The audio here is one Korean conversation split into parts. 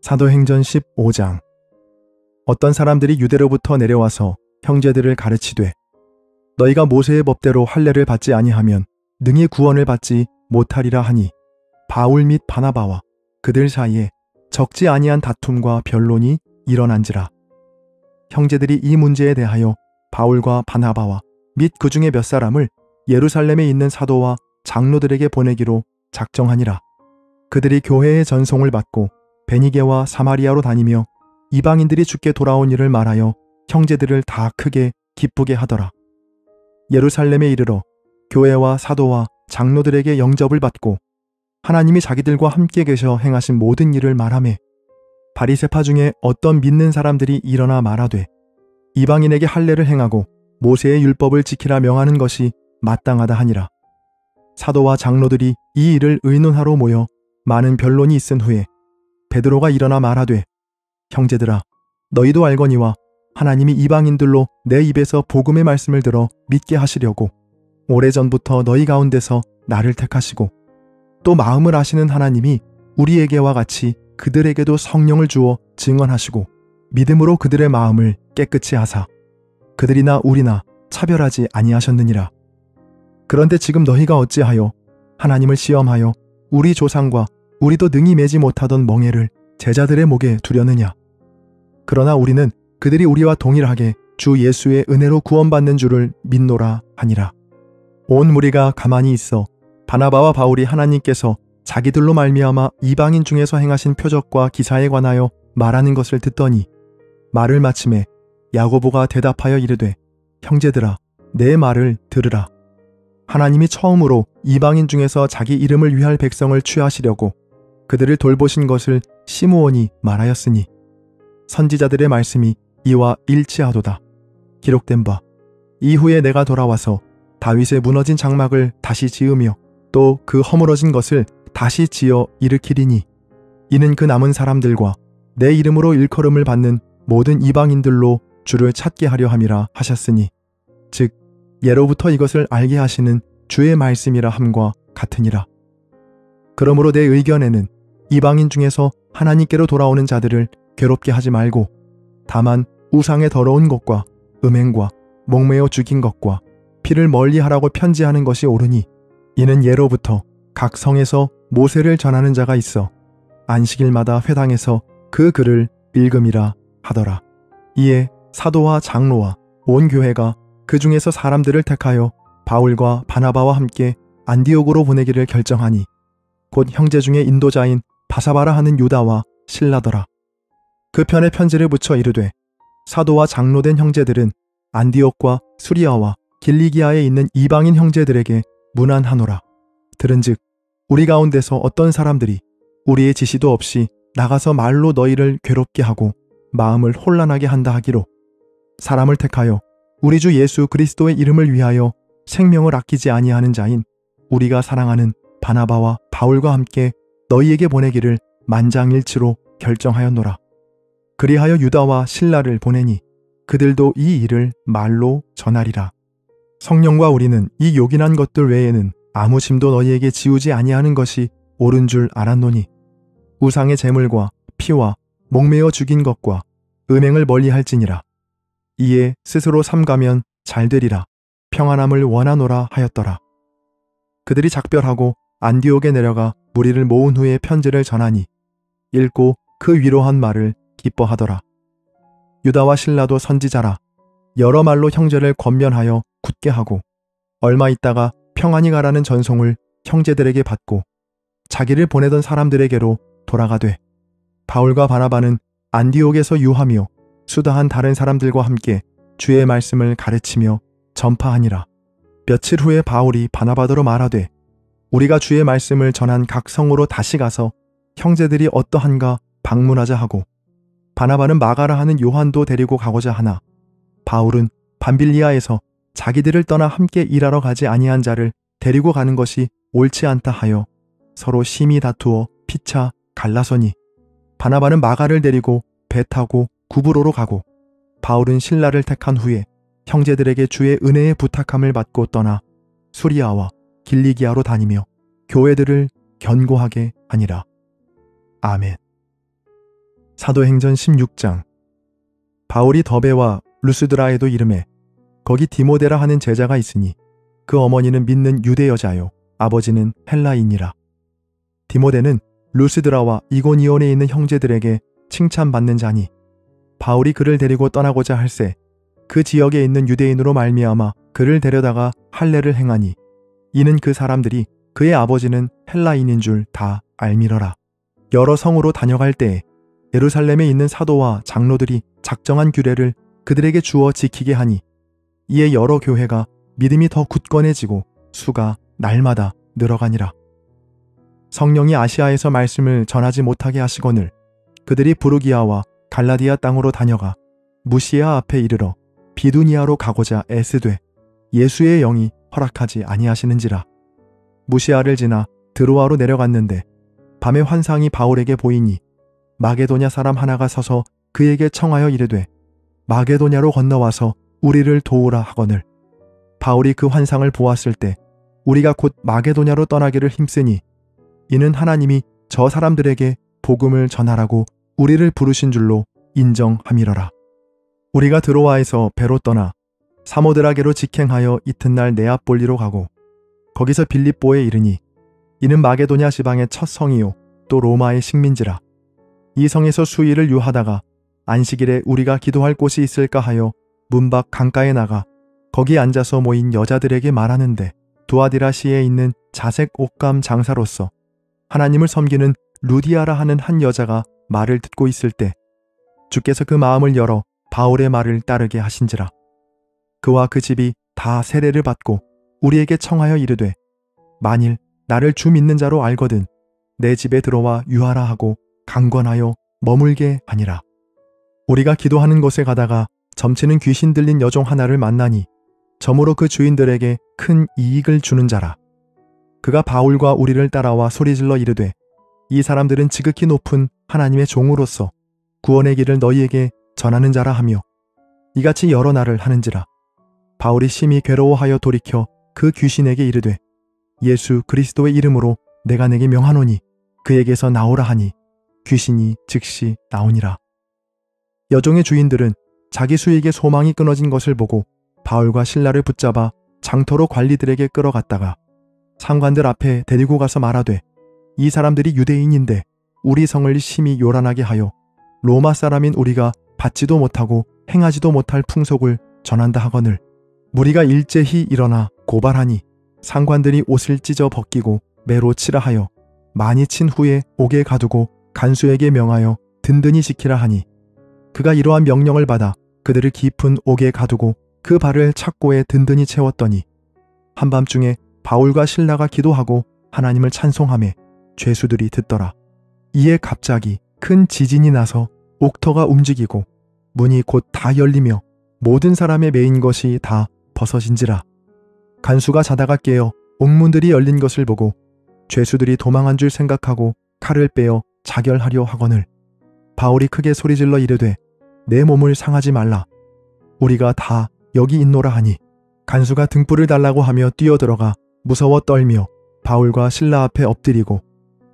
사도행전 15장. 어떤 사람들이 유대로부터 내려와서 형제들을 가르치되 너희가 모세의 법대로 할례를 받지 아니하면 능히 구원을 받지 못하리라 하니 바울 및 바나바와 그들 사이에 적지 아니한 다툼과 변론이 일어난지라. 형제들이 이 문제에 대하여 바울과 바나바와 및 그 중에 몇 사람을 예루살렘에 있는 사도와 장로들에게 보내기로 작정하니라. 그들이 교회의 전송을 받고 베니게와 사마리아로 다니며 이방인들이 주께 돌아온 일을 말하여 형제들을 다 크게 기쁘게 하더라. 예루살렘에 이르러 교회와 사도와 장로들에게 영접을 받고 하나님이 자기들과 함께 계셔 행하신 모든 일을 말하매 바리새파 중에 어떤 믿는 사람들이 일어나 말하되 이방인에게 할례를 행하고 모세의 율법을 지키라 명하는 것이 마땅하다 하니라. 사도와 장로들이 이 일을 의논하러 모여 많은 변론이 있은 후에 베드로가 일어나 말하되 형제들아, 너희도 알거니와 하나님이 이방인들로 내 입에서 복음의 말씀을 들어 믿게 하시려고 오래전부터 너희 가운데서 나를 택하시고 또 마음을 아시는 하나님이 우리에게와 같이 그들에게도 성령을 주어 증언하시고 믿음으로 그들의 마음을 깨끗이 하사 그들이나 우리나 차별하지 아니하셨느니라. 그런데 지금 너희가 어찌하여 하나님을 시험하여 우리 조상과 우리도 능히 매지 못하던 멍에를 제자들의 목에 두려느냐. 그러나 우리는 그들이 우리와 동일하게 주 예수의 은혜로 구원받는 줄을 믿노라 하니라. 온 무리가 가만히 있어 바나바와 바울이 하나님께서 자기들로 말미암아 이방인 중에서 행하신 표적과 기사에 관하여 말하는 것을 듣더니 말을 마침에 야고보가 대답하여 이르되 형제들아, 내 말을 들으라. 하나님이 처음으로 이방인 중에서 자기 이름을 위할 백성을 취하시려고 그들을 돌보신 것을 시므온이 말하였으니 선지자들의 말씀이 이와 일치하도다. 기록된 바 이후에 내가 돌아와서 다윗의 무너진 장막을 다시 지으며 또 그 허물어진 것을 다시 지어 일으키리니 이는 그 남은 사람들과 내 이름으로 일컬음을 받는 모든 이방인들로 주를 찾게 하려 함이라 하셨으니 즉 예로부터 이것을 알게 하시는 주의 말씀이라 함과 같으니라. 그러므로 내 의견에는 이방인 중에서 하나님께로 돌아오는 자들을 괴롭게 하지 말고 다만 우상의 더러운 것과 음행과 목매어 죽인 것과 피를 멀리하라고 편지하는 것이 옳으니 이는 예로부터 각 성에서 모세를 전하는 자가 있어 안식일마다 회당에서 그 글을 읽음이라 하더라. 이에 사도와 장로와 온 교회가 그 중에서 사람들을 택하여 바울과 바나바와 함께 안디옥으로 보내기를 결정하니 곧 형제 중에 인도자인 바사바라 하는 유다와 실라더라. 그 편에 편지를 붙여 이르되 사도와 장로된 형제들은 안디옥과 수리아와 길리기아에 있는 이방인 형제들에게 문안하노라. 들은즉 우리 가운데서 어떤 사람들이 우리의 지시도 없이 나가서 말로 너희를 괴롭게 하고 마음을 혼란하게 한다 하기로 사람을 택하여 우리 주 예수 그리스도의 이름을 위하여 생명을 아끼지 아니하는 자인 우리가 사랑하는 바나바와 바울과 함께 너희에게 보내기를 만장일치로 결정하였노라. 그리하여 유다와 실라를 보내니 그들도 이 일을 말로 전하리라. 성령과 우리는 이 요긴한 것들 외에는 아무 짐도 너희에게 지우지 아니하는 것이 옳은 줄 알았노니 우상의 제물과 피와 목매어 죽인 것과 음행을 멀리할지니라. 이에 스스로 삼가면 잘되리라. 평안함을 원하노라 하였더라. 그들이 작별하고 안디옥에 내려가 무리를 모은 후에 편지를 전하니 읽고 그 위로한 말을 기뻐하더라. 유다와 실라도 선지자라. 여러 말로 형제를 권면하여 굳게 하고 얼마 있다가 평안히 가라는 전송을 형제들에게 받고 자기를 보내던 사람들에게로 돌아가되 바울과 바나바는 안디옥에서 유하며 수다한 다른 사람들과 함께 주의 말씀을 가르치며 전파하니라. 며칠 후에 바울이 바나바더러 말하되 우리가 주의 말씀을 전한 각 성으로 다시 가서 형제들이 어떠한가 방문하자 하고 바나바는 마가라 하는 요한도 데리고 가고자 하나 바울은 밤빌리아에서 자기들을 떠나 함께 일하러 가지 아니한 자를 데리고 가는 것이 옳지 않다 하여 서로 심히 다투어 피차 갈라서니 바나바는 마가를 데리고 배 타고 구브로로 가고 바울은 실라를 택한 후에 형제들에게 주의 은혜의 부탁함을 받고 떠나 수리아와 길리기아로 다니며 교회들을 견고하게 하니라. 아멘. 사도행전 16장. 바울이 더베와 루스드라에도 이름에 거기 디모데라 하는 제자가 있으니 그 어머니는 믿는 유대 여자요 아버지는 헬라인이라. 디모데는 루스드라와 이고니온에 있는 형제들에게 칭찬받는 자니 바울이 그를 데리고 떠나고자 할새 그 지역에 있는 유대인으로 말미암아 그를 데려다가 할례를 행하니 이는 그 사람들이 그의 아버지는 헬라인인 줄 다 알미러라. 여러 성으로 다녀갈 때에 예루살렘에 있는 사도와 장로들이 작정한 규례를 그들에게 주어 지키게 하니 이에 여러 교회가 믿음이 더 굳건해지고 수가 날마다 늘어가니라. 성령이 아시아에서 말씀을 전하지 못하게 하시거늘 그들이 부르기아와 갈라디아 땅으로 다녀가 무시아 앞에 이르러 비두니아로 가고자 애쓰되 예수의 영이 허락하지 아니하시는지라. 무시아를 지나 드로아로 내려갔는데 밤에 환상이 바울에게 보이니 마게도냐 사람 하나가 서서 그에게 청하여 이르되 마게도냐로 건너와서 우리를 도우라 하거늘 바울이 그 환상을 보았을 때 우리가 곧 마게도냐로 떠나기를 힘쓰니 이는 하나님이 저 사람들에게 복음을 전하라고 우리를 부르신 줄로 인정함이러라. 우리가 드로아에서 배로 떠나 사모드라게로 직행하여 이튿날 네아폴리로 가고 거기서 빌립보에 이르니 이는 마게도냐 지방의 첫 성이요 또 로마의 식민지라. 이 성에서 수일을 유하다가 안식일에 우리가 기도할 곳이 있을까 하여 문 밖 강가에 나가 거기 앉아서 모인 여자들에게 말하는데 두아디라시에 있는 자색 옷감 장사로서 하나님을 섬기는 루디아라 하는 한 여자가 말을 듣고 있을 때 주께서 그 마음을 열어 바울의 말을 따르게 하신지라. 그와 그 집이 다 세례를 받고 우리에게 청하여 이르되 만일 나를 주 믿는 자로 알거든 내 집에 들어와 유하라 하고 강권하여 머물게 하니라. 우리가 기도하는 곳에 가다가 점치는 귀신 들린 여종 하나를 만나니 점으로 그 주인들에게 큰 이익을 주는 자라. 그가 바울과 우리를 따라와 소리질러 이르되 이 사람들은 지극히 높은 하나님의 종으로서 구원의 길을 너희에게 전하는 자라 하며 이같이 여러 날을 하는지라. 바울이 심히 괴로워하여 돌이켜 그 귀신에게 이르되 예수 그리스도의 이름으로 내가 내게 명하노니 그에게서 나오라 하니 귀신이 즉시 나오니라. 여종의 주인들은 자기 수익의 소망이 끊어진 것을 보고 바울과 실라를 붙잡아 장터로 관리들에게 끌어갔다가 상관들 앞에 데리고 가서 말하되 이 사람들이 유대인인데 우리 성을 심히 요란하게 하여 로마 사람인 우리가 받지도 못하고 행하지도 못할 풍속을 전한다 하거늘 무리가 일제히 일어나 고발하니 상관들이 옷을 찢어 벗기고 매로 치라 하여 많이 친 후에 옥에 가두고 간수에게 명하여 든든히 지키라 하니 그가 이러한 명령을 받아 그들을 깊은 옥에 가두고 그 발을 착고에 든든히 채웠더니 한밤중에 바울과 실라가 기도하고 하나님을 찬송하며 죄수들이 듣더라. 이에 갑자기 큰 지진이 나서 옥터가 움직이고 문이 곧 다 열리며 모든 사람의 메인 것이 다 벗어진지라. 간수가 자다가 깨어 옥문들이 열린 것을 보고 죄수들이 도망한 줄 생각하고 칼을 빼어 자결하려 하거늘 바울이 크게 소리질러 이르되 내 몸을 상하지 말라. 우리가 다 여기 있노라 하니 간수가 등불을 달라고 하며 뛰어들어가 무서워 떨며 바울과 실라 앞에 엎드리고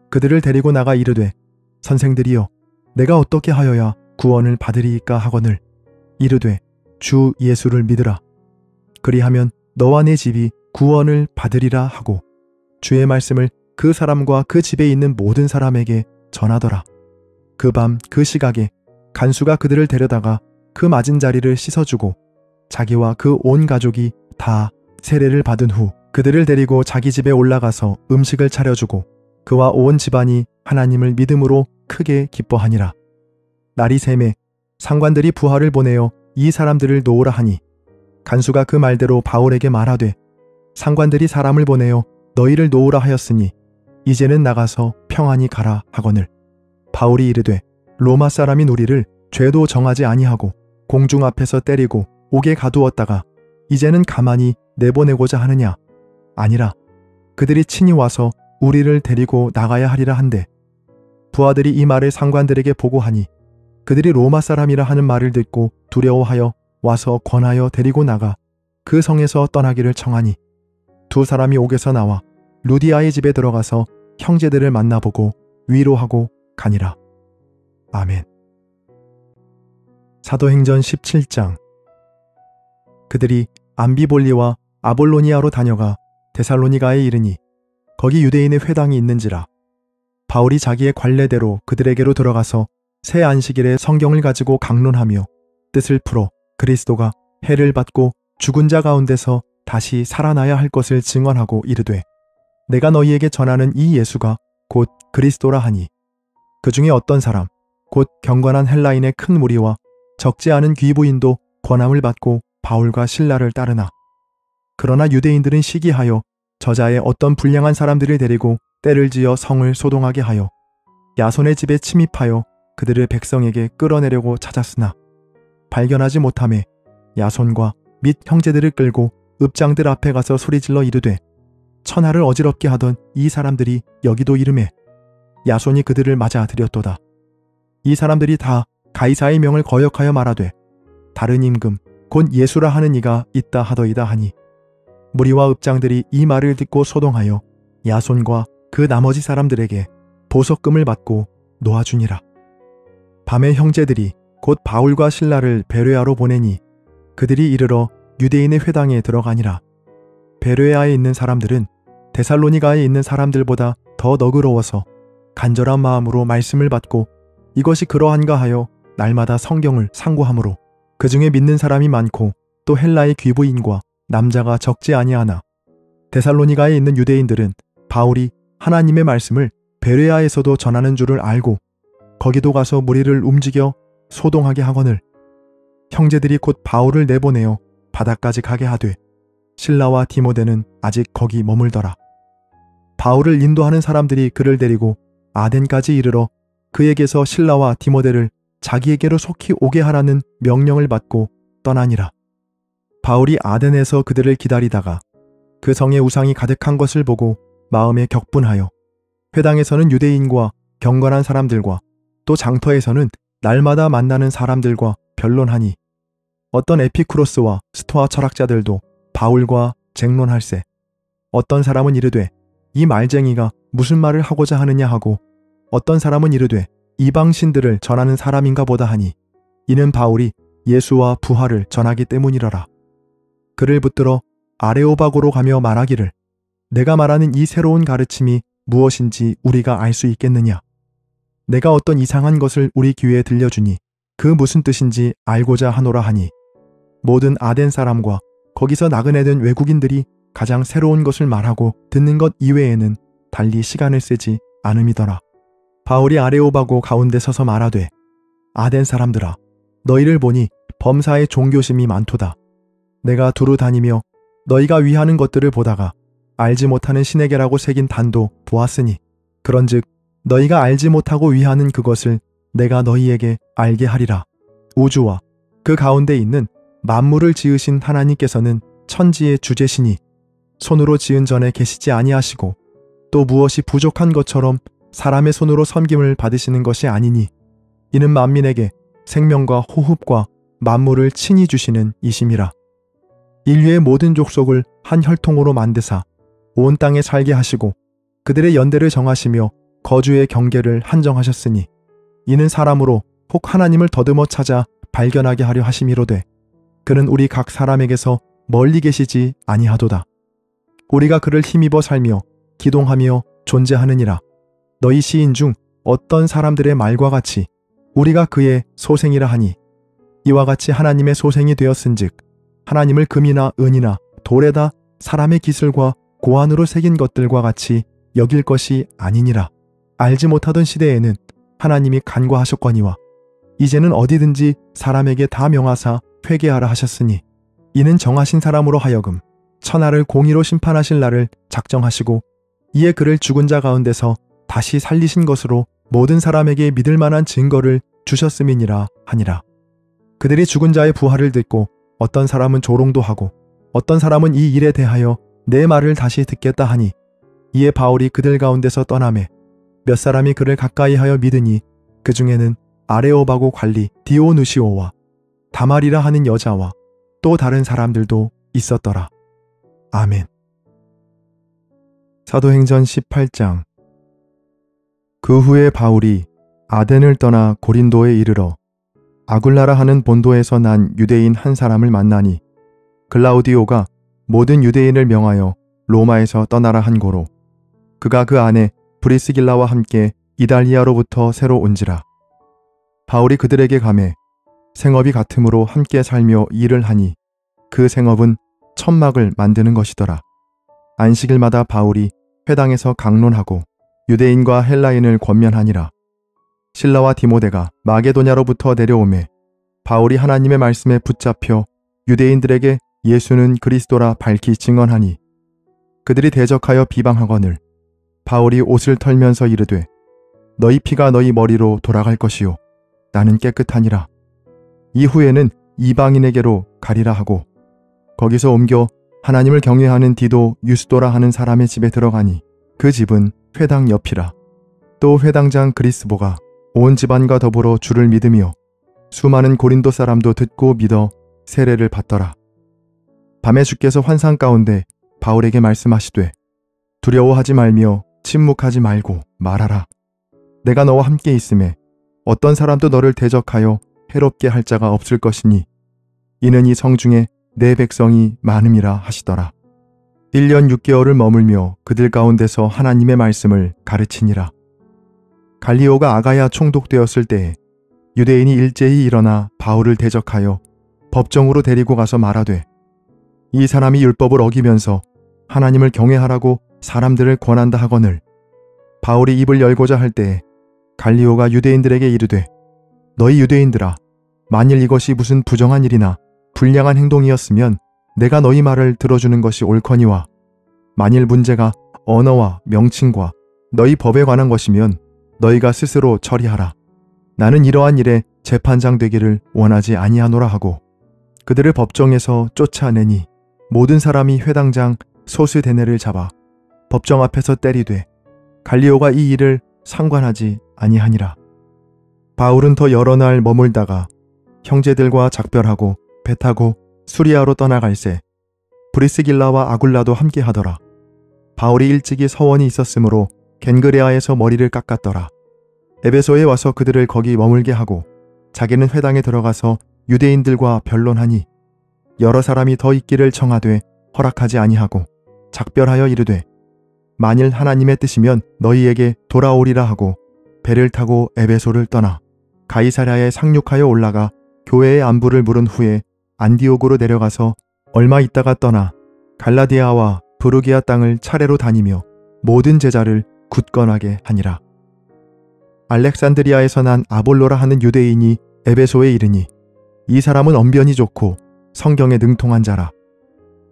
그들을 데리고 나가 이르되 선생들이여 내가 어떻게 하여야 구원을 받으리이까 하거늘 이르되 주 예수를 믿으라. 그리하면 너와 내 집이 구원을 받으리라 하고 주의 말씀을 그 사람과 그 집에 있는 모든 사람에게 전하더라. 그 밤 그 시각에 간수가 그들을 데려다가 그 맞은 자리를 씻어주고 자기와 그 온 가족이 다 세례를 받은 후 그들을 데리고 자기 집에 올라가서 음식을 차려주고 그와 온 집안이 하나님을 믿음으로 크게 기뻐하니라. 날이 새매 상관들이 부하를 보내어 이 사람들을 놓으라 하니 간수가 그 말대로 바울에게 말하되 상관들이 사람을 보내어 너희를 놓으라 하였으니 이제는 나가서 평안히 가라 하거늘 바울이 이르되 로마 사람인 우리를 죄도 정하지 아니하고 공중 앞에서 때리고 옥에 가두었다가 이제는 가만히 내보내고자 하느냐? 아니라 그들이 친히 와서 우리를 데리고 나가야 하리라 한데 부하들이 이 말을 상관들에게 보고하니 그들이 로마 사람이라 하는 말을 듣고 두려워하여 와서 권하여 데리고 나가 그 성에서 떠나기를 청하니 두 사람이 옥에서 나와 루디아의 집에 들어가서 형제들을 만나보고 위로하고 가니라. 아멘. 사도행전 17장. 그들이 암비볼리와 아볼로니아로 다녀가 데살로니가에 이르니 거기 유대인의 회당이 있는지라. 바울이 자기의 관례대로 그들에게로 들어가서 새 안식일에 성경을 가지고 강론하며 뜻을 풀어 그리스도가 해를 받고 죽은 자 가운데서 다시 살아나야 할 것을 증언하고 이르되, 내가 너희에게 전하는 이 예수가 곧 그리스도라 하니, 그 중에 어떤 사람 곧 경건한 헬라인의 큰 무리와 적지 않은 귀부인도 권함을 받고 바울과 실라를 따르나. 그러나 유대인들은 시기하여 저자의 어떤 불량한 사람들을 데리고 때를 지어 성을 소동하게 하여 야손의 집에 침입하여 그들을 백성에게 끌어내려고 찾았으나 발견하지 못하매 야손과 및 형제들을 끌고 읍장들 앞에 가서 소리질러 이르되, 천하를 어지럽게 하던 이 사람들이 여기도 이르매 야손이 그들을 맞아 들였도다. 이 사람들이 다 가이사의 명을 거역하여 말하되, 다른 임금 곧 예수라 하는 이가 있다 하더이다 하니, 무리와 읍장들이 이 말을 듣고 소동하여 야손과 그 나머지 사람들에게 보석금을 받고 놓아주니라. 밤에 형제들이 곧 바울과 실라를 베레아로 보내니 그들이 이르러 유대인의 회당에 들어가니라. 베레아에 있는 사람들은 데살로니가에 있는 사람들보다 더 너그러워서 간절한 마음으로 말씀을 받고 이것이 그러한가 하여 날마다 성경을 상고하므로 그 중에 믿는 사람이 많고 또 헬라의 귀부인과 남자가 적지 아니하나. 데살로니가에 있는 유대인들은 바울이 하나님의 말씀을 베레아에서도 전하는 줄을 알고 거기도 가서 무리를 움직여 소동하게 하거늘 형제들이 곧 바울을 내보내어 바다까지 가게 하되 실라와 디모데는 아직 거기 머물더라. 바울을 인도하는 사람들이 그를 데리고 아덴까지 이르러 그에게서 실라와 디모데를 자기에게로 속히 오게 하라는 명령을 받고 떠나니라. 바울이 아덴에서 그들을 기다리다가 그 성에 우상이 가득한 것을 보고 마음에 격분하여 회당에서는 유대인과 경건한 사람들과 또 장터에서는 날마다 만나는 사람들과 변론하니, 어떤 에피쿠로스와 스토아 철학자들도 바울과 쟁론할세. 어떤 사람은 이르되, 이 말쟁이가 무슨 말을 하고자 하느냐 하고, 어떤 사람은 이르되 이방 신들을 전하는 사람인가 보다 하니, 이는 바울이 예수와 부활을 전하기 때문이러라. 그를 붙들어 아레오바고로 가며 말하기를, 내가 말하는 이 새로운 가르침이 무엇인지 우리가 알 수 있겠느냐. 내가 어떤 이상한 것을 우리 귀에 들려주니 그 무슨 뜻인지 알고자 하노라 하니, 모든 아덴 사람과 거기서 나그네된 외국인들이 가장 새로운 것을 말하고 듣는 것 이외에는 달리 시간을 쓰지 않음이더라. 바울이 아레오바고 가운데 서서 말하되, 아덴 사람들아, 너희를 보니 범사에 종교심이 많도다. 내가 두루 다니며 너희가 위하는 것들을 보다가 알지 못하는 신에게라고 새긴 단도 보았으니, 그런즉 너희가 알지 못하고 위하는 그것을 내가 너희에게 알게 하리라. 우주와 그 가운데 있는 만물을 지으신 하나님께서는 천지의 주제시니 손으로 지은 전에 계시지 아니하시고 또 무엇이 부족한 것처럼 사람의 손으로 섬김을 받으시는 것이 아니니, 이는 만민에게 생명과 호흡과 만물을 친히 주시는 이심이라. 인류의 모든 족속을 한 혈통으로 만드사 온 땅에 살게 하시고 그들의 연대를 정하시며 거주의 경계를 한정하셨으니, 이는 사람으로 혹 하나님을 더듬어 찾아 발견하게 하려 하심이로되 그는 우리 각 사람에게서 멀리 계시지 아니하도다. 우리가 그를 힘입어 살며 기동하며 존재하느니라. 너희 시인 중 어떤 사람들의 말과 같이 우리가 그의 소생이라 하니, 이와 같이 하나님의 소생이 되었은즉 하나님을 금이나 은이나 돌에다 사람의 기술과 고안으로 새긴 것들과 같이 여길 것이 아니니라. 알지 못하던 시대에는 하나님이 간과하셨거니와 이제는 어디든지 사람에게 다 명하사 회개하라 하셨으니, 이는 정하신 사람으로 하여금 천하를 공의로 심판하실 날을 작정하시고 이에 그를 죽은 자 가운데서 다시 살리신 것으로 모든 사람에게 믿을 만한 증거를 주셨음이니라 하니라. 그들이 죽은 자의 부활을 듣고 어떤 사람은 조롱도 하고 어떤 사람은 이 일에 대하여 내 말을 다시 듣겠다 하니, 이에 바울이 그들 가운데서 떠나매 몇 사람이 그를 가까이하여 믿으니 그 중에는 아레오바고 관리 디오누시오와 다말이라 하는 여자와 또 다른 사람들도 있었더라. 아멘. 사도행전 18장. 그 후에 바울이 아덴을 떠나 고린도에 이르러 아굴라라 하는 본도에서 난 유대인 한 사람을 만나니 글라우디오가 모든 유대인을 명하여 로마에서 떠나라 한 고로 그가 그 안에 브리스길라와 함께 이달리아로부터 새로 온지라. 바울이 그들에게 가매 생업이 같음으로 함께 살며 일을 하니 그 생업은 천막을 만드는 것이더라. 안식일마다 바울이 회당에서 강론하고 유대인과 헬라인을 권면하니라. 실라와 디모데가 마게도냐로부터 내려오매 바울이 하나님의 말씀에 붙잡혀 유대인들에게 예수는 그리스도라 밝히 증언하니 그들이 대적하여 비방하거늘 바울이 옷을 털면서 이르되 너희 피가 너희 머리로 돌아갈 것이요 나는 깨끗하니라. 이후에는 이방인에게로 가리라 하고 거기서 옮겨 하나님을 경외하는 디도 유스도라 하는 사람의 집에 들어가니 그 집은 회당 옆이라. 또 회당장 그리스보가 온 집안과 더불어 주를 믿으며 수많은 고린도 사람도 듣고 믿어 세례를 받더라. 밤에 주께서 환상 가운데 바울에게 말씀하시되 두려워하지 말며 침묵하지 말고 말하라. 내가 너와 함께 있음에 어떤 사람도 너를 대적하여 해롭게 할 자가 없을 것이니 이는 이 성중에 내 백성이 많음이라 하시더라. 1년 6개월을 머물며 그들 가운데서 하나님의 말씀을 가르치니라. 갈리오가 아가야 총독되었을 때에 유대인이 일제히 일어나 바울을 대적하여 법정으로 데리고 가서 말하되 이 사람이 율법을 어기면서 하나님을 경외하라고 사람들을 권한다 하거늘 바울이 입을 열고자 할 때에 갈리오가 유대인들에게 이르되 너희 유대인들아 만일 이것이 무슨 부정한 일이나 불량한 행동이었으면 내가 너희 말을 들어주는 것이 옳거니와 만일 문제가 언어와 명칭과 너희 법에 관한 것이면 너희가 스스로 처리하라. 나는 이러한 일에 재판장 되기를 원하지 아니하노라 하고 그들을 법정에서 쫓아내니 모든 사람이 회당장 소스데네를 잡아 법정 앞에서 때리되 갈리오가 이 일을 상관하지 아니하니라. 바울은 더 여러 날 머물다가 형제들과 작별하고 배 타고 수리아로 떠나갈새 브리스길라와 아굴라도 함께 하더라. 바울이 일찍이 서원이 있었으므로 겐그레아에서 머리를 깎았더라. 에베소에 와서 그들을 거기 머물게 하고 자기는 회당에 들어가서 유대인들과 변론하니 여러 사람이 더 있기를 청하되 허락하지 아니하고 작별하여 이르되 만일 하나님의 뜻이면 너희에게 돌아오리라 하고 배를 타고 에베소를 떠나 가이사랴에 상륙하여 올라가 교회의 안부를 물은 후에 안디옥으로 내려가서 얼마 있다가 떠나 갈라디아와 부르기아 땅을 차례로 다니며 모든 제자를 굳건하게 하니라. 알렉산드리아에서 난 아볼로라 하는 유대인이 에베소에 이르니 이 사람은 언변이 좋고 성경에 능통한 자라.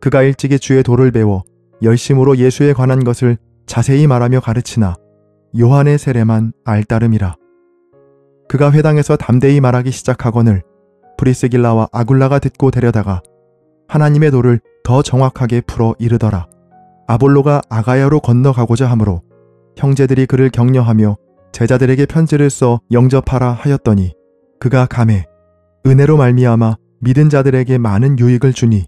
그가 일찍이 주의 도를 배워 열심으로 예수에 관한 것을 자세히 말하며 가르치나 요한의 세례만 알따름이라. 그가 회당에서 담대히 말하기 시작하거늘 브리스길라와 아굴라가 듣고 데려다가 하나님의 도를 더 정확하게 풀어 이르더라. 아볼로가 아가야로 건너가고자 하므로 형제들이 그를 격려하며 제자들에게 편지를 써 영접하라 하였더니 그가 가매 은혜로 말미암아 믿은 자들에게 많은 유익을 주니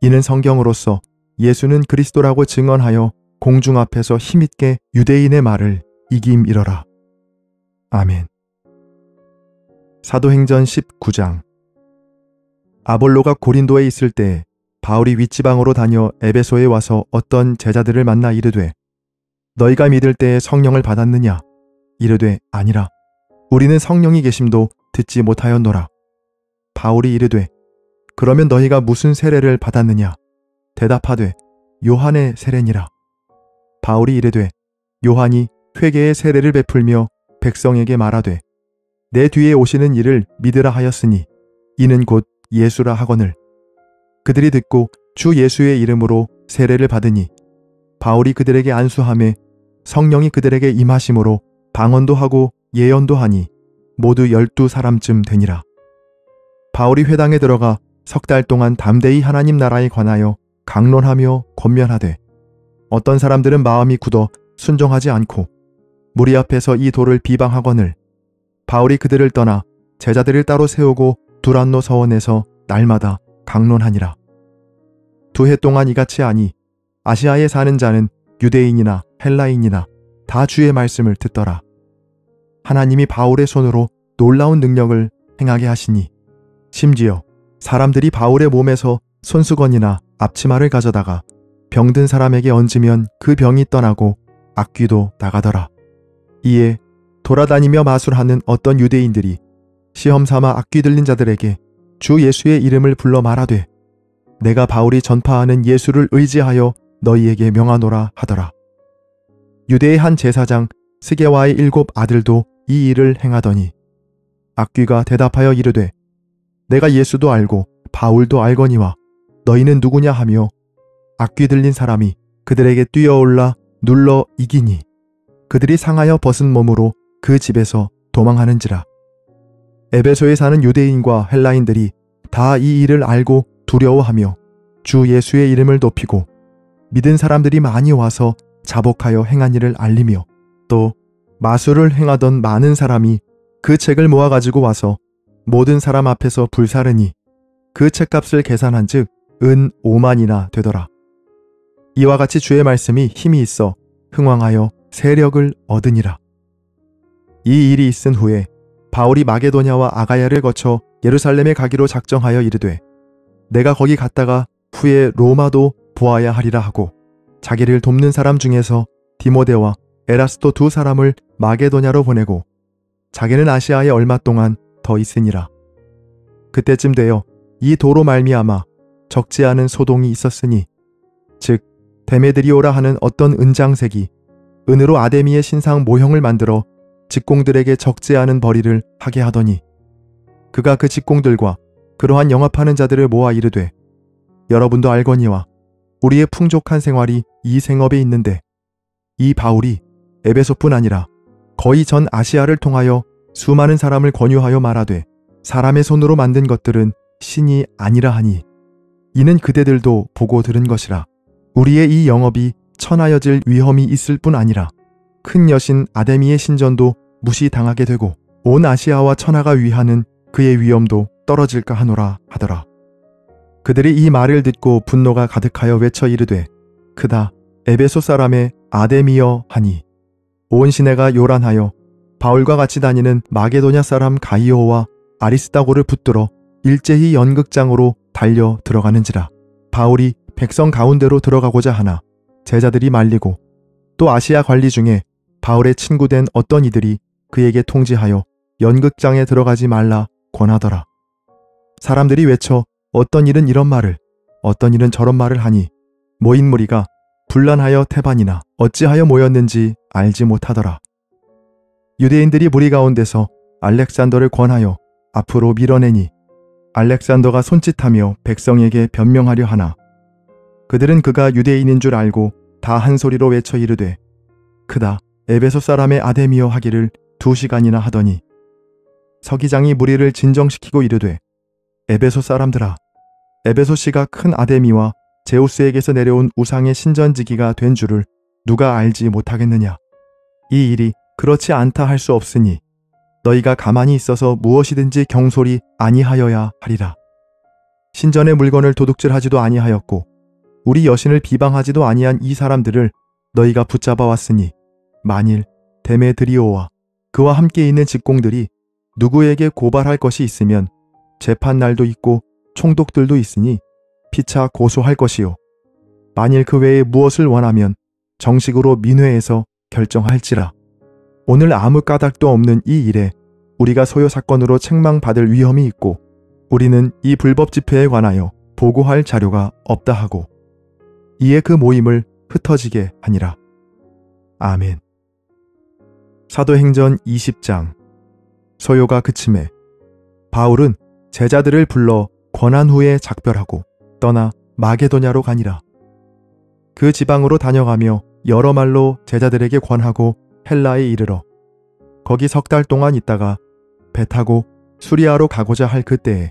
이는 성경으로서 예수는 그리스도라고 증언하여 공중 앞에서 힘있게 유대인의 말을 이김이러라. 아멘. 사도행전 19장. 아볼로가 고린도에 있을 때 바울이 윗지방으로 다녀 에베소에 와서 어떤 제자들을 만나 이르되 너희가 믿을 때에 성령을 받았느냐? 이르되 아니라 우리는 성령이 계심도 듣지 못하였노라. 바울이 이르되 그러면 너희가 무슨 세례를 받았느냐? 대답하되 요한의 세례니라. 바울이 이르되 요한이 회개의 세례를 베풀며 백성에게 말하되 내 뒤에 오시는 이를 믿으라 하였으니 이는 곧 예수라 하거늘 그들이 듣고 주 예수의 이름으로 세례를 받으니 바울이 그들에게 안수하매 성령이 그들에게 임하심으로 방언도 하고 예언도 하니 모두 12사람쯤 되니라. 바울이 회당에 들어가 석 달 동안 담대히 하나님 나라에 관하여 강론하며 권면하되 어떤 사람들은 마음이 굳어 순종하지 않고 무리 앞에서 이 도를 비방하거늘 바울이 그들을 떠나 제자들을 따로 세우고 두란노 서원에서 날마다 강론하니라. 2해 동안 이같이 하니 아시아에 사는 자는 유대인이나 헬라인이나 다 주의 말씀을 듣더라. 하나님이 바울의 손으로 놀라운 능력을 행하게 하시니 심지어 사람들이 바울의 몸에서 손수건이나 앞치마를 가져다가 병든 사람에게 얹으면 그 병이 떠나고 악귀도 나가더라. 이에 돌아다니며 마술하는 어떤 유대인들이 시험 삼아 악귀 들린 자들에게 주 예수의 이름을 불러 말하되 내가 바울이 전파하는 예수를 의지하여 너희에게 명하노라 하더라. 유대의 한 제사장 스게와의 7 아들도 이 일을 행하더니 악귀가 대답하여 이르되 내가 예수도 알고 바울도 알거니와 너희는 누구냐 하며 악귀 들린 사람이 그들에게 뛰어올라 눌러 이기니 그들이 상하여 벗은 몸으로 그 집에서 도망하는지라. 에베소에 사는 유대인과 헬라인들이 다 이 일을 알고 두려워하며 주 예수의 이름을 높이고 믿은 사람들이 많이 와서 자복하여 행한 일을 알리며 또 마술을 행하던 많은 사람이 그 책을 모아가지고 와서 모든 사람 앞에서 불사르니 그 책값을 계산한 즉 은 5만이나 되더라. 이와 같이 주의 말씀이 힘이 있어 흥왕하여 세력을 얻으니라. 이 일이 있은 후에 바울이 마게도냐와 아가야를 거쳐 예루살렘에 가기로 작정하여 이르되 내가 거기 갔다가 후에 로마도 보아야 하리라 하고 자기를 돕는 사람 중에서 디모데와 에라스도 2 사람을 마게도냐로 보내고 자기는 아시아에 얼마 동안 더 있으니라. 그때쯤 되어 이 도로 말미암아 적지 않은 소동이 있었으니 즉 데메드리오라 하는 어떤 은장색이 은으로 아데미의 신상 모형을 만들어 직공들에게 적지 않은 벌이를 하게 하더니 그가 그 직공들과 그러한 영업하는 자들을 모아 이르되 여러분도 알거니와 우리의 풍족한 생활이 이 생업에 있는데 이 바울이 에베소뿐 아니라 거의 전 아시아를 통하여 수많은 사람을 권유하여 말하되 사람의 손으로 만든 것들은 신이 아니라 하니 이는 그대들도 보고 들은 것이라. 우리의 이 영업이 천하여질 위험이 있을 뿐 아니라 큰 여신 아데미의 신전도 무시당하게 되고 온 아시아와 천하가 위하는 그의 위엄도 떨어질까 하노라 하더라. 그들이 이 말을 듣고 분노가 가득하여 외쳐 이르되 크다 에베소 사람의 아데미여 하니 온 시내가 요란하여 바울과 같이 다니는 마게도냐 사람 가이오와 아리스다고를 붙들어 일제히 연극장으로 달려 들어가는지라. 바울이 백성 가운데로 들어가고자 하나 제자들이 말리고 또 아시아 관리 중에 바울의 친구된 어떤 이들이 그에게 통지하여 연극장에 들어가지 말라 권하더라. 사람들이 외쳐 어떤 일은 이런 말을 어떤 일은 저런 말을 하니 모인 무리가 분란하여 태반이나 어찌하여 모였는지 알지 못하더라. 유대인들이 무리 가운데서 알렉산더를 권하여 앞으로 밀어내니 알렉산더가 손짓하며 백성에게 변명하려 하나 그들은 그가 유대인인 줄 알고 다 한 소리로 외쳐 이르되 크다 에베소 사람의 아데미여 하기를 2시간이나 하더니 서기장이 무리를 진정시키고 이르되 에베소 사람들아 에베소시가 큰 아데미와 제우스에게서 내려온 우상의 신전지기가 된 줄을 누가 알지 못하겠느냐. 이 일이 그렇지 않다 할 수 없으니 너희가 가만히 있어서 무엇이든지 경솔이 아니하여야 하리라. 신전의 물건을 도둑질하지도 아니하였고 우리 여신을 비방하지도 아니한 이 사람들을 너희가 붙잡아 왔으니 만일 데메드리오와 그와 함께 있는 직공들이 누구에게 고발할 것이 있으면 재판날도 있고 총독들도 있으니 피차 고소할 것이요 만일 그 외에 무엇을 원하면 정식으로 민회에서 결정할지라. 오늘 아무 까닭도 없는 이 일에 우리가 소요 사건으로 책망받을 위험이 있고 우리는 이 불법 집회에 관하여 보고할 자료가 없다 하고 이에 그 모임을 흩어지게 하니라. 아멘. 사도행전 20장. 소요가 그침에 바울은 제자들을 불러 권한 후에 작별하고 떠나 마게도냐로 가니라. 그 지방으로 다녀가며 여러 말로 제자들에게 권하고 헬라에 이르러 거기 3달 동안 있다가 배 타고 수리아로 가고자 할 그때에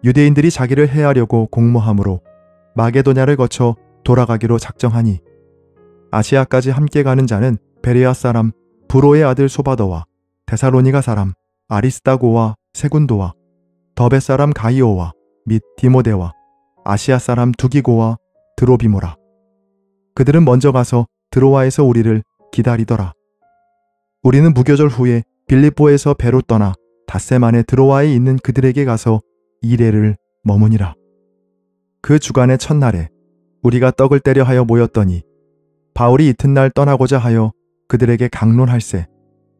유대인들이 자기를 해하려고 공모함으로 마게도냐를 거쳐 돌아가기로 작정하니 아시아까지 함께 가는 자는 베레아 사람 브로의 아들 소바더와 데살로니가 사람 아리스다고와 세군도와 더베 사람 가이오와 및 디모데와 아시아 사람 두기고와 드로비모라. 그들은 먼저 가서 드로아에서 우리를 기다리더라. 우리는 무교절 후에 빌립보에서 배로 떠나 닷새 만에 드로아에 있는 그들에게 가서 이레를 머무니라. 그 주간의 첫날에 우리가 떡을 떼려 하여 모였더니 바울이 이튿날 떠나고자 하여 그들에게 강론할세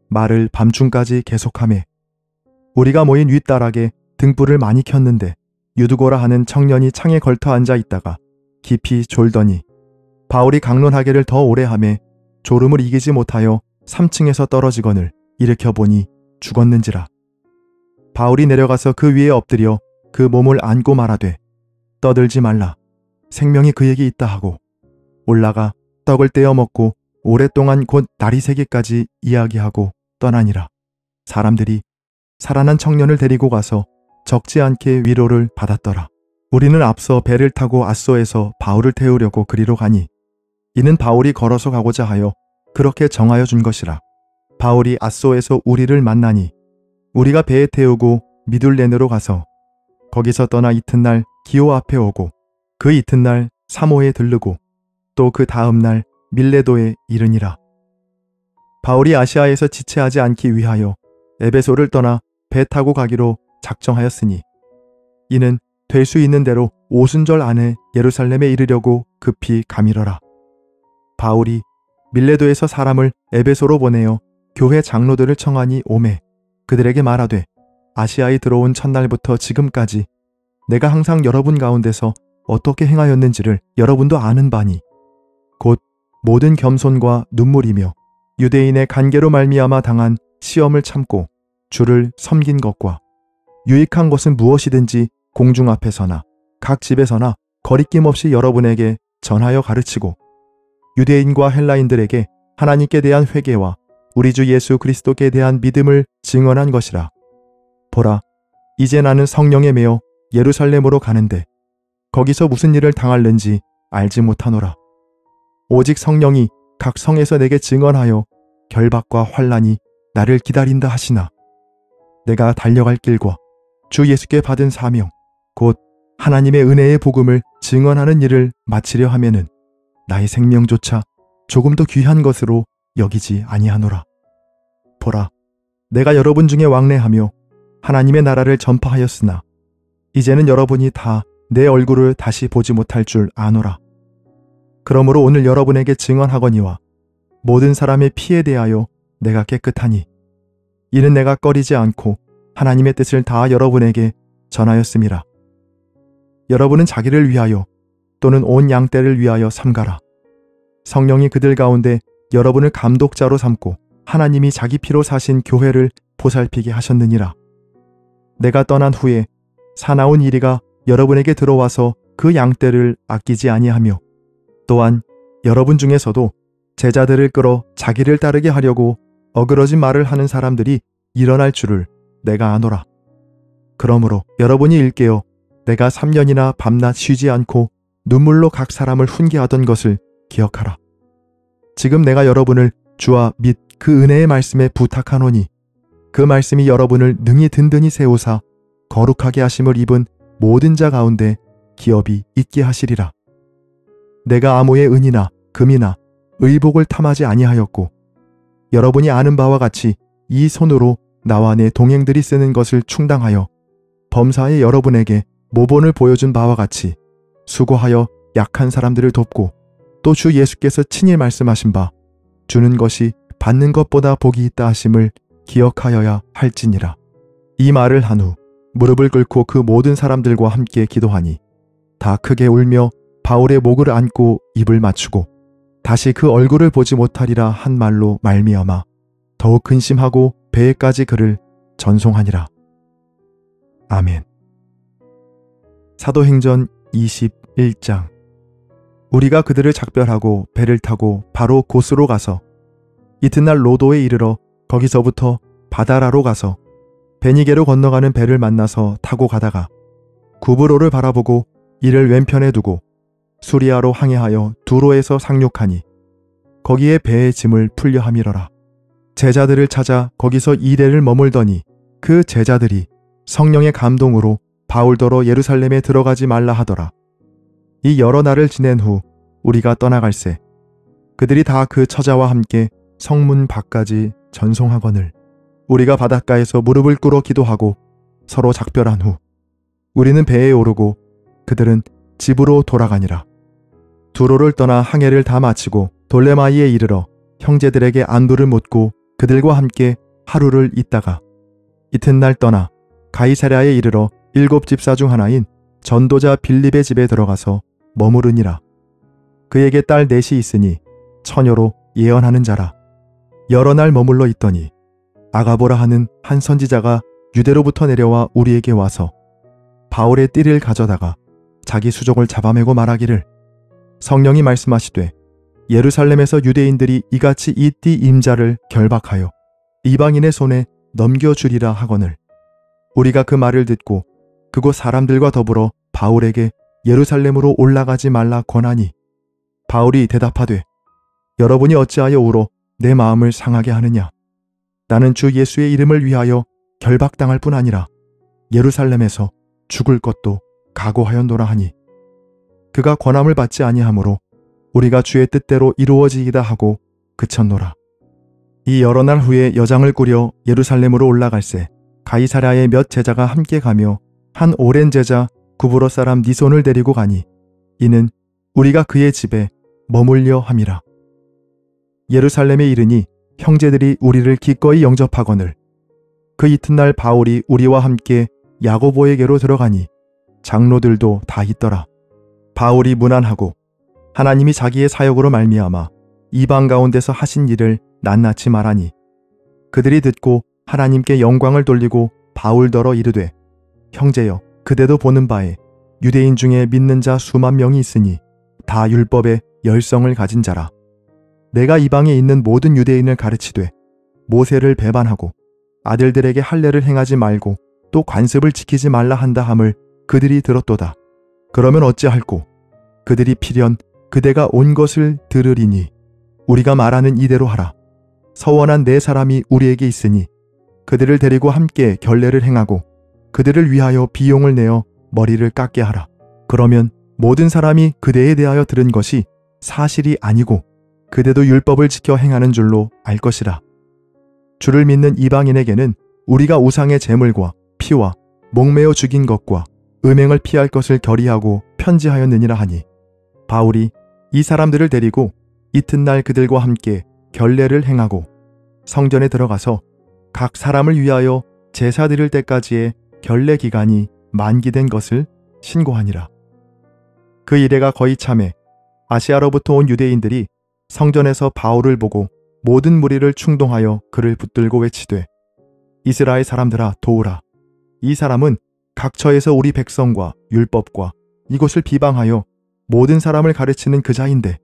말을 밤중까지 계속하매 우리가 모인 윗다락에 등불을 많이 켰는데 유두고라 하는 청년이 창에 걸터 앉아 있다가 깊이 졸더니 바울이 강론하기를 더 오래 하매 졸음을 이기지 못하여 3층에서 떨어지거늘 일으켜 보니 죽었는지라. 바울이 내려가서 그 위에 엎드려 그 몸을 안고 말하되 떠들지 말라 생명이 그에게 있다 하고 올라가 떡을 떼어 먹고 오랫동안 곧 날이 새기까지 이야기하고 떠나니라. 사람들이 살아난 청년을 데리고 가서 적지 않게 위로를 받았더라. 우리는 앞서 배를 타고 앗소에서 바울을 태우려고 그리로 가니 이는 바울이 걸어서 가고자 하여 그렇게 정하여 준 것이라. 바울이 앗소에서 우리를 만나니 우리가 배에 태우고 미둘렌으로 가서 거기서 떠나 이튿날 기오 앞에 오고 그 이튿날 사모에 들르고 또 그 다음 날 밀레도에 이르니라. 바울이 아시아에서 지체하지 않기 위하여 에베소를 떠나 배 타고 가기로 작정하였으니 이는 될 수 있는 대로 오순절 안에 예루살렘에 이르려고 급히 가밀어라. 바울이 밀레도에서 사람을 에베소로 보내어 교회 장로들을 청하니 오매 그들에게 말하되 아시아에 들어온 첫날부터 지금까지 내가 항상 여러분 가운데서 어떻게 행하였는지를 여러분도 아는 바니 곧 모든 겸손과 눈물이며 유대인의 간계로 말미암아 당한 시험을 참고 주를 섬긴 것과 유익한 것은 무엇이든지 공중 앞에서나 각 집에서나 거리낌 없이 여러분에게 전하여 가르치고 유대인과 헬라인들에게 하나님께 대한 회개와 우리 주 예수 그리스도께 대한 믿음을 증언한 것이라. 보라, 이제 나는 성령에 매여 예루살렘으로 가는데 거기서 무슨 일을 당할는지 알지 못하노라. 오직 성령이 각 성에서 내게 증언하여 결박과 환난이 나를 기다린다 하시나 내가 달려갈 길과 주 예수께 받은 사명 곧 하나님의 은혜의 복음을 증언하는 일을 마치려 하면은 나의 생명조차 조금도 귀한 것으로 여기지 아니하노라. 보라, 내가 여러분 중에 왕래하며 하나님의 나라를 전파하였으나 이제는 여러분이 다 내 얼굴을 다시 보지 못할 줄 아노라. 그러므로 오늘 여러분에게 증언하거니와 모든 사람의 피에 대하여 내가 깨끗하니 이는 내가 꺼리지 않고 하나님의 뜻을 다 여러분에게 전하였음이라. 여러분은 자기를 위하여 또는 온 양떼를 위하여 삼가라. 성령이 그들 가운데 여러분을 감독자로 삼고 하나님이 자기 피로 사신 교회를 보살피게 하셨느니라. 내가 떠난 후에 사나운 이리가 여러분에게 들어와서 그 양떼를 아끼지 아니하며 또한 여러분 중에서도 제자들을 끌어 자기를 따르게 하려고 어그러진 말을 하는 사람들이 일어날 줄을 내가 아노라. 그러므로 여러분이 일깨어 내가 3년이나 밤낮 쉬지 않고 눈물로 각 사람을 훈계하던 것을 기억하라. 지금 내가 여러분을 주와 및 그 은혜의 말씀에 부탁하노니 그 말씀이 여러분을 능히 든든히 세우사 거룩하게 하심을 입은 모든 자 가운데 기업이 있게 하시리라. 내가 아무의 은이나 금이나 의복을 탐하지 아니하였고 여러분이 아는 바와 같이 이 손으로 나와 내 동행들이 쓰는 것을 충당하여 범사에 여러분에게 모본을 보여준 바와 같이 수고하여 약한 사람들을 돕고 또 주 예수께서 친히 말씀하신 바 주는 것이 받는 것보다 복이 있다 하심을 기억하여야 할지니라. 이 말을 한 후 무릎을 꿇고 그 모든 사람들과 함께 기도하니 다 크게 울며 바울의 목을 안고 입을 맞추고 다시 그 얼굴을 보지 못하리라 한 말로 말미암아 더욱 근심하고 배에까지 그를 전송하니라. 아멘. 사도행전 21장. 우리가 그들을 작별하고 배를 타고 바로 곳으로 가서 이튿날 로도에 이르러 거기서부터 바다라로 가서 베니게로 건너가는 배를 만나서 타고 가다가 구브로를 바라보고 이를 왼편에 두고 수리아로 항해하여 두로에서 상륙하니 거기에 배의 짐을 풀려 함이러라. 제자들을 찾아 거기서 2대를 머물더니 그 제자들이 성령의 감동으로 바울더러 예루살렘에 들어가지 말라 하더라. 이 여러 날을 지낸 후 우리가 떠나갈새 그들이 다 그 처자와 함께 성문 밖까지 전송하거늘 우리가 바닷가에서 무릎을 꿇어 기도하고 서로 작별한 후 우리는 배에 오르고 그들은 집으로 돌아가니라. 두로를 떠나 항해를 다 마치고 돌레마이에 이르러 형제들에게 안부를 묻고 그들과 함께 하루를 있다가 이튿날 떠나 가이사랴에 이르러 7 집사 중 하나인 전도자 빌립의 집에 들어가서 머무르니라. 그에게 딸 넷이 있으니 처녀로 예언하는 자라. 여러 날 머물러 있더니 아가보라 하는 한 선지자가 유대로부터 내려와 우리에게 와서 바울의 띠를 가져다가 자기 수족을 잡아매고 말하기를 성령이 말씀하시되 예루살렘에서 유대인들이 이같이 이 띠 임자를 결박하여 이방인의 손에 넘겨주리라 하거늘 우리가 그 말을 듣고 그곳 사람들과 더불어 바울에게 예루살렘으로 올라가지 말라 권하니 바울이 대답하되 여러분이 어찌하여 울어 내 마음을 상하게 하느냐. 나는 주 예수의 이름을 위하여 결박당할 뿐 아니라 예루살렘에서 죽을 것도 각오하였노라 하니 그가 권함을 받지 아니하므로 우리가 주의 뜻대로 이루어지이다 하고 그쳤노라. 이 여러 날 후에 여장을 꾸려 예루살렘으로 올라갈새 가이사랴의 몇 제자가 함께 가며 한 오랜 제자 구브로 사람 니손을 데리고 가니 이는 우리가 그의 집에 머물려 함이라. 예루살렘에 이르니 형제들이 우리를 기꺼이 영접하거늘 그 이튿날 바울이 우리와 함께 야고보에게로 들어가니 장로들도 다 있더라. 바울이 문안하고 하나님이 자기의 사역으로 말미암아 이방 가운데서 하신 일을 낱낱이 말하니 그들이 듣고 하나님께 영광을 돌리고 바울더러 이르되 형제여 그대도 보는 바에 유대인 중에 믿는 자 수만 명이 있으니 다 율법의 열성을 가진 자라. 내가 이방에 있는 모든 유대인을 가르치되 모세를 배반하고 아들들에게 할례를 행하지 말고 또 관습을 지키지 말라 한다 함을 그들이 들었도다. 그러면 어찌할꼬 그들이 필연 그대가 온 것을 들으리니 우리가 말하는 이대로 하라. 서원한 4사람이 우리에게 있으니 그들을 데리고 함께 결례를 행하고 그들을 위하여 비용을 내어 머리를 깎게 하라. 그러면 모든 사람이 그대에 대하여 들은 것이 사실이 아니고 그대도 율법을 지켜 행하는 줄로 알 것이라. 주를 믿는 이방인에게는 우리가 우상의 제물과 피와 목매어 죽인 것과 음행을 피할 것을 결의하고 편지하였느니라 하니 바울이 이 사람들을 데리고 이튿날 그들과 함께 결례를 행하고 성전에 들어가서 각 사람을 위하여 제사 드릴 때까지의 결례 기간이 만기된 것을 신고하니라. 그 이래가 거의 참에 아시아로부터 온 유대인들이 성전에서 바울을 보고 모든 무리를 충동하여 그를 붙들고 외치되 이스라엘 사람들아 도우라. 이 사람은 각처에서 우리 백성과 율법과 이곳을 비방하여 모든 사람을 가르치는 그 자인데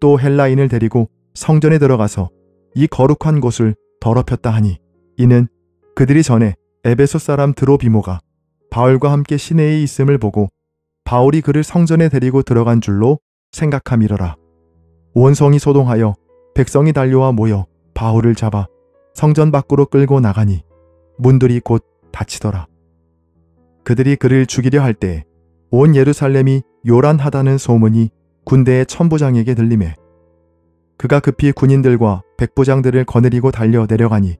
또 헬라인을 데리고 성전에 들어가서 이 거룩한 곳을 더럽혔다 하니 이는 그들이 전에 에베소 사람 드로비모가 바울과 함께 시내에 있음을 보고 바울이 그를 성전에 데리고 들어간 줄로 생각함이러라. 원성이 소동하여 백성이 달려와 모여 바울을 잡아 성전 밖으로 끌고 나가니 문들이 곧 닫히더라. 그들이 그를 죽이려 할 때 온 예루살렘이 요란하다는 소문이 군대의 천부장에게 들리매 그가 급히 군인들과 백부장들을 거느리고 달려 내려가니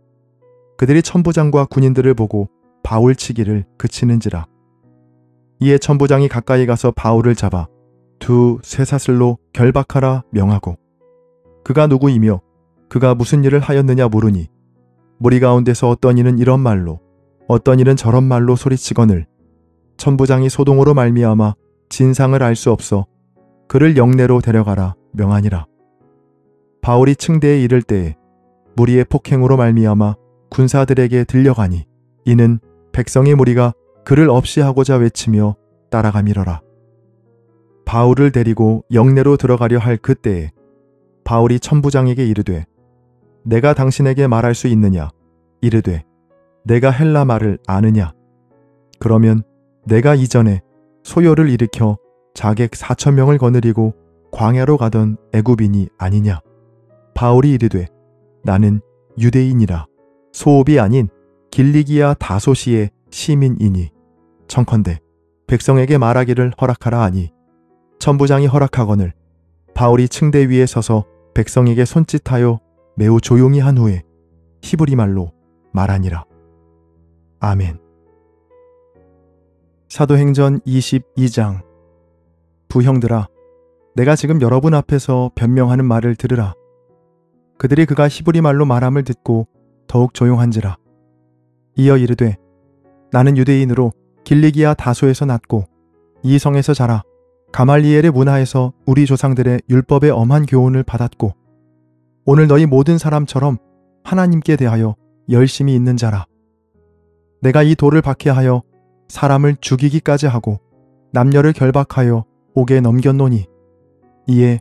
그들이 천부장과 군인들을 보고 바울 치기를 그치는지라. 이에 천부장이 가까이 가서 바울을 잡아 두 쇠사슬로 결박하라 명하고 그가 누구이며 그가 무슨 일을 하였느냐 물으니 무리 가운데서 어떤 이는 이런 말로 어떤 이는 저런 말로 소리치거늘 천부장이 소동으로 말미암아 진상을 알 수 없어 그를 영내로 데려가라 명하니라. 바울이 층대에 이를 때에 무리의 폭행으로 말미암아 군사들에게 들려가니 이는 백성의 무리가 그를 없이하고자 외치며 따라가미러라. 바울을 데리고 영내로 들어가려 할 그때에 바울이 천부장에게 이르되 내가 당신에게 말할 수 있느냐 이르되 내가 헬라 말을 아느냐 그러면 내가 이전에 소요를 일으켜 자객 4,000명을 거느리고 광야로 가던 애굽인이 아니냐. 바울이 이르되 나는 유대인이라 소읍이 아닌 길리기아 다소시의 시민이니 청컨대 백성에게 말하기를 허락하라 하니 천부장이 허락하거늘 바울이 층대 위에 서서 백성에게 손짓하여 매우 조용히 한 후에 히브리 말로 말하니라. 아멘. 사도행전 22장. 부형들아, 내가 지금 여러분 앞에서 변명하는 말을 들으라. 그들이 그가 히브리 말로 말함을 듣고 더욱 조용한지라. 이어 이르되, 나는 유대인으로 길리기아 다소에서 났고 이 성에서 자라 가말리엘의 문화에서 우리 조상들의 율법의 엄한 교훈을 받았고 오늘 너희 모든 사람처럼 하나님께 대하여 열심히 있는 자라. 내가 이 돌을 박해하여 사람을 죽이기까지 하고 남녀를 결박하여 옥에 넘겼노니 이에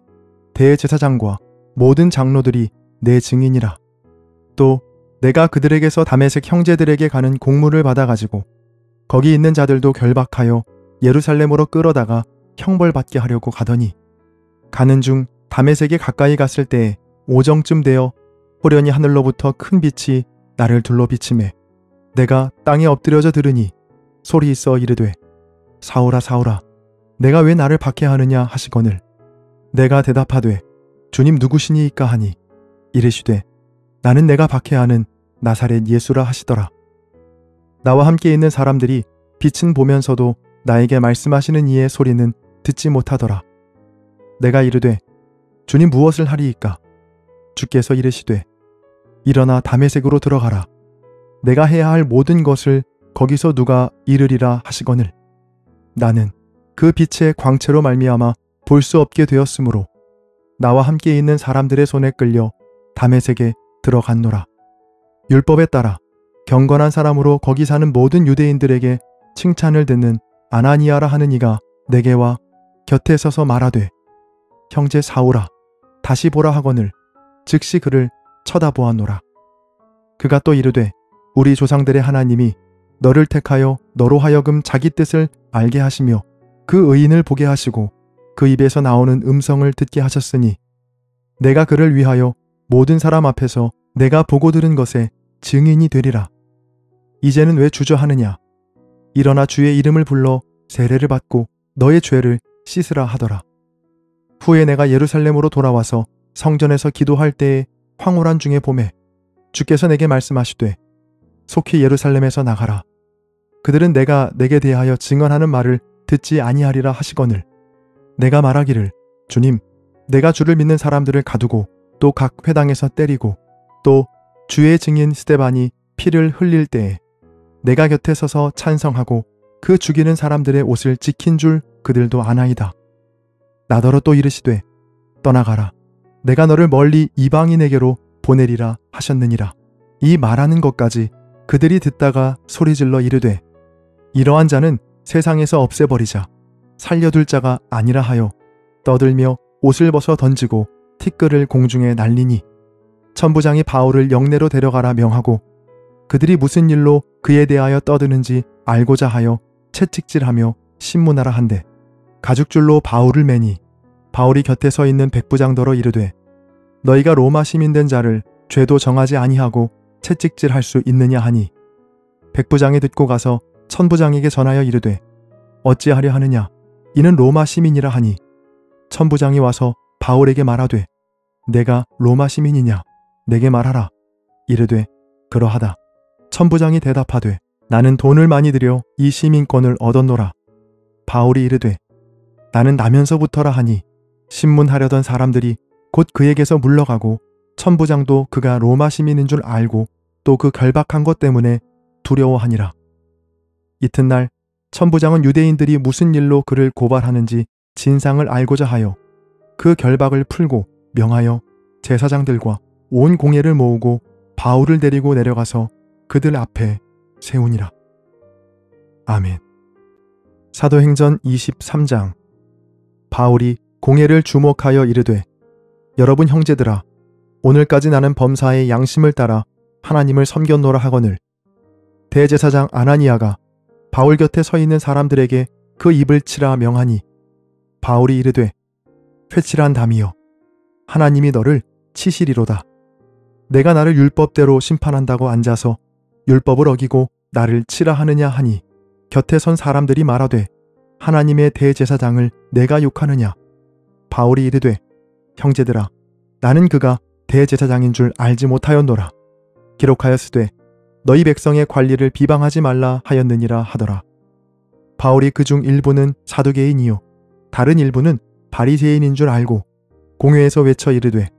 대제사장과 모든 장로들이 내 증인이라. 또 내가 그들에게서 다메섹 형제들에게 가는 공문을 받아가지고 거기 있는 자들도 결박하여 예루살렘으로 끌어다가 형벌받게 하려고 가더니 가는 중 다메섹에 가까이 갔을 때에 오정쯤 되어 호련히 하늘로부터 큰 빛이 나를 둘러 비치매 내가 땅에 엎드려져 들으니 소리 있어 이르되, 사울아 사울아 내가 왜 나를 박해하느냐 하시거늘 내가 대답하되, 주님 누구시니이까 하니 이르시되, 나는 내가 박해하는 나사렛 예수라 하시더라. 나와 함께 있는 사람들이 빛은 보면서도 나에게 말씀하시는 이의 소리는 듣지 못하더라. 내가 이르되, 주님 무엇을 하리이까? 주께서 이르시되, 일어나 다메섹으로 들어가라. 내가 해야 할 모든 것을 거기서 누가 이르리라 하시거늘 나는 그 빛의 광채로 말미암아 볼 수 없게 되었으므로 나와 함께 있는 사람들의 손에 끌려 다메섹에 들어갔노라. 율법에 따라 경건한 사람으로 거기 사는 모든 유대인들에게 칭찬을 듣는 아나니아라 하는 이가 내게 와 곁에 서서 말하되, 형제 사울아 다시 보라 하거늘 즉시 그를 쳐다보았노라. 그가 또 이르되, 우리 조상들의 하나님이 너를 택하여 너로 하여금 자기 뜻을 알게 하시며 그 의인을 보게 하시고 그 입에서 나오는 음성을 듣게 하셨으니 내가 그를 위하여 모든 사람 앞에서 내가 보고 들은 것에 증인이 되리라. 이제는 왜 주저하느냐? 일어나 주의 이름을 불러 세례를 받고 너의 죄를 씻으라 하더라. 후에 내가 예루살렘으로 돌아와서 성전에서 기도할 때에 황홀한 중에 보매 주께서 내게 말씀하시되, 속히 예루살렘에서 나가라. 그들은 내가 내게 대하여 증언하는 말을 듣지 아니하리라 하시거늘 내가 말하기를, 주님 내가 주를 믿는 사람들을 가두고 또 각 회당에서 때리고 또 주의 증인 스데반이 피를 흘릴 때에 내가 곁에 서서 찬성하고 그 죽이는 사람들의 옷을 지킨 줄 그들도 아나이다. 나더러 또 이르시되, 떠나가라. 내가 너를 멀리 이방인에게로 보내리라 하셨느니라. 이 말하는 것까지 그들이 듣다가 소리질러 이르되, 이러한 자는 세상에서 없애버리자. 살려둘 자가 아니라 하여 떠들며 옷을 벗어 던지고 티끌을 공중에 날리니 천부장이 바울을 영내로 데려가라 명하고 그들이 무슨 일로 그에 대하여 떠드는지 알고자 하여 채찍질하며 신문하라 한대 가죽줄로 바울을 매니 바울이 곁에 서 있는 백부장더러 이르되, 너희가 로마 시민 된 자를 죄도 정하지 아니하고 채찍질할 수 있느냐 하니 백부장이 듣고 가서 천부장에게 전하여 이르되, 어찌하려 하느냐? 이는 로마 시민이라 하니 천부장이 와서 바울에게 말하되, 내가 로마 시민이냐? 내게 말하라. 이르되, 그러하다. 천부장이 대답하되, 나는 돈을 많이 들여 이 시민권을 얻었노라. 바울이 이르되, 나는 나면서부터라 하니 신문하려던 사람들이 곧 그에게서 물러가고 천부장도 그가 로마 시민인 줄 알고 또 그 결박한 것 때문에 두려워하니라. 이튿날 천부장은 유대인들이 무슨 일로 그를 고발하는지 진상을 알고자 하여 그 결박을 풀고 명하여 제사장들과 온 공회를 모으고 바울을 데리고 내려가서 그들 앞에 세우니라. 아멘. 사도행전 23장. 바울이 공회를 주목하여 이르되, 여러분 형제들아, 오늘까지 나는 범사의 양심을 따라 하나님을 섬겼노라 하거늘 대제사장 아나니아가 바울 곁에 서 있는 사람들에게 그 입을 치라 명하니 바울이 이르되, 회칠한 담이여, 하나님이 너를 치시리로다. 내가 나를 율법대로 심판한다고 앉아서 율법을 어기고 나를 치라 하느냐 하니 곁에 선 사람들이 말하되, 하나님의 대제사장을 내가 욕하느냐? 바울이 이르되, 형제들아, 나는 그가 대제사장인 줄 알지 못하였노라. 기록하였으되 너희 백성의 관리를 비방하지 말라 하였느니라 하더라. 바울이 그중 일부는 사두개인이요 다른 일부는 바리새인인 줄 알고 공회에서 외쳐 이르되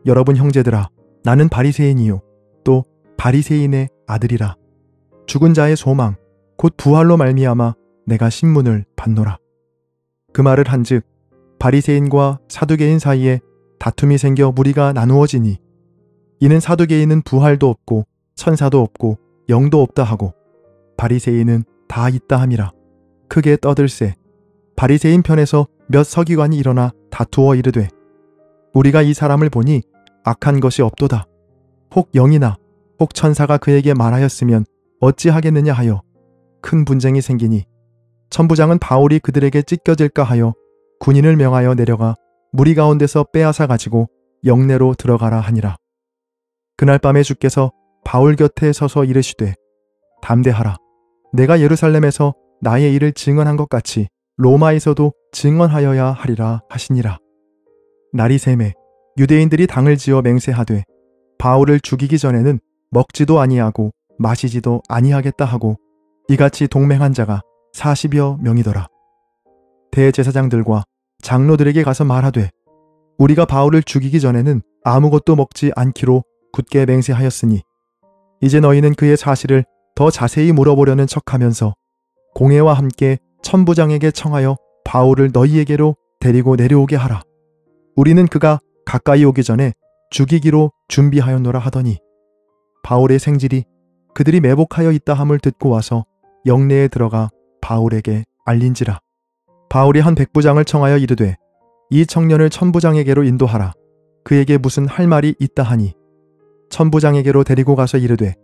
여러분 형제들아 나는 바리새인이요 또 바리새인의 아들이라. 죽은 자의 소망 곧 부활로 말미암아 내가 신문을 받노라. 그 말을 한즉 바리새인과 사두개인 사이에 다툼이 생겨 무리가 나누어지니 이는 사두개인은 부활도 없고 천사도 없고 영도 없다 하고 바리새인은 다 있다 함이라. 크게 떠들세 바리새인 편에서 몇 서기관이 일어나 다투어 이르되 우리가 이 사람을 보니 악한 것이 없도다. 혹 영이나 혹 천사가 그에게 말하였으면 어찌하겠느냐 하여 큰 분쟁이 생기니 천부장은 바울이 그들에게 찢겨질까 하여 군인을 명하여 내려가 무리 가운데서 빼앗아 가지고 영내로 들어가라 하니라. 그날 밤에 주께서 바울 곁에 서서 이르시되 담대하라. 내가 예루살렘에서 나의 일을 증언한 것 같이 로마에서도 증언하여야 하리라 하시니라. 날이 새매 유대인들이 당을 지어 맹세하되 바울을 죽이기 전에는 먹지도 아니하고 마시지도 아니하겠다 하고 이같이 동맹한 자가 40여 명이더라. 대제사장들과 장로들에게 가서 말하되 우리가 바울을 죽이기 전에는 아무것도 먹지 않기로 굳게 맹세하였으니 이제 너희는 그의 사실을 더 자세히 물어보려는 척하면서 공회와 함께 천부장에게 청하여 바울을 너희에게로 데리고 내려오게 하라. 우리는 그가 가까이 오기 전에 죽이기로 준비하였노라 하더니 바울의 생질이 그들이 매복하여 있다 함을 듣고 와서 영내에 들어가 바울에게 알린지라. 바울이 한 백부장을 청하여 이르되 이 청년을 천부장에게로 인도하라. 그에게 무슨 할 말이 있다 하니 천부장에게로 데리고 가서 이르되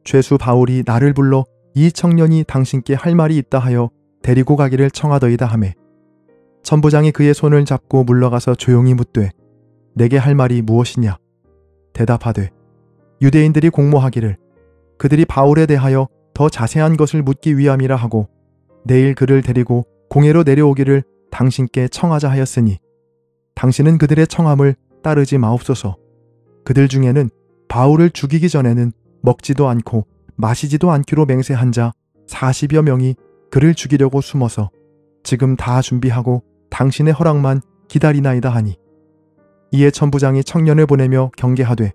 죄수 바울이 나를 불러 이 청년이 당신께 할 말이 있다 하여 데리고 가기를 청하더이다 하매 천부장이 그의 손을 잡고 물러가서 조용히 묻되 내게 할 말이 무엇이냐. 대답하되 유대인들이 공모하기를 그들이 바울에 대하여 더 자세한 것을 묻기 위함이라 하고 내일 그를 데리고 공회로 내려오기를 당신께 청하자 하였으니 당신은 그들의 청함을 따르지 마옵소서. 그들 중에는 바울을 죽이기 전에는 먹지도 않고 마시지도 않기로 맹세한 자 40여 명이 그를 죽이려고 숨어서 지금 다 준비하고 당신의 허락만 기다리나이다 하니 이에 천부장이 청년을 보내며 경계하되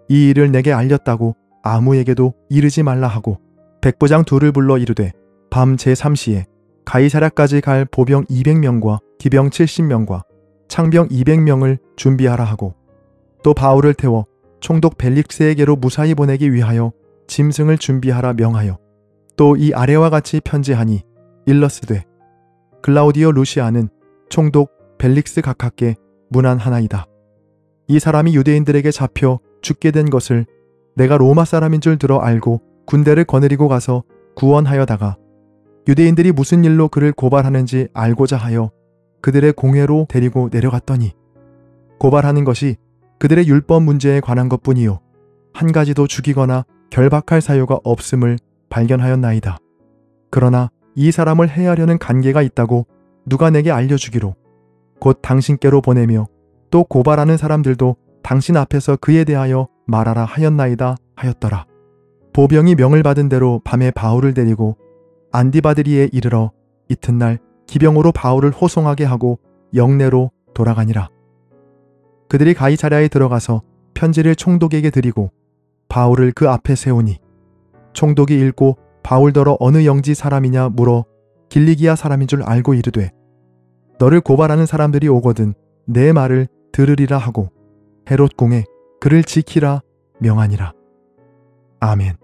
이 일을 내게 알렸다고 아무에게도 이르지 말라 하고 백부장 둘을 불러 이르되 밤 제3시에 가이사랴까지 갈 보병 200명과 기병 70명과 창병 200명을 준비하라 하고 또 바울을 태워 총독 벨릭스에게로 무사히 보내기 위하여 짐승을 준비하라 명하여 또 이 아래와 같이 편지하니 일러스되 글라우디오 루시아는 총독 벨릭스 각하께 문안하나이다. 이 사람이 유대인들에게 잡혀 죽게 된 것을 내가 로마 사람인 줄 들어 알고 군대를 거느리고 가서 구원하여다가 유대인들이 무슨 일로 그를 고발하는지 알고자 하여 그들의 공회로 데리고 내려갔더니 고발하는 것이 그들의 율법 문제에 관한 것뿐이요 한 가지도 죽이거나 결박할 사유가 없음을 발견하였나이다. 그러나 이 사람을 해하려는 관계가 있다고 누가 내게 알려주기로 곧 당신께로 보내며 또 고발하는 사람들도 당신 앞에서 그에 대하여 말하라 하였나이다 하였더라. 보병이 명을 받은 대로 밤에 바울을 데리고 안디바드리에 이르러 이튿날 기병으로 바울을 호송하게 하고 영내로 돌아가니라. 그들이 가이사랴에 들어가서 편지를 총독에게 드리고 바울을 그 앞에 세우니 총독이 읽고 바울더러 어느 영지 사람이냐 물어 길리기아 사람인 줄 알고 이르되 너를 고발하는 사람들이 오거든 내 말을 들으리라 하고 헤롯 공에 그를 지키라 명하니라. 아멘.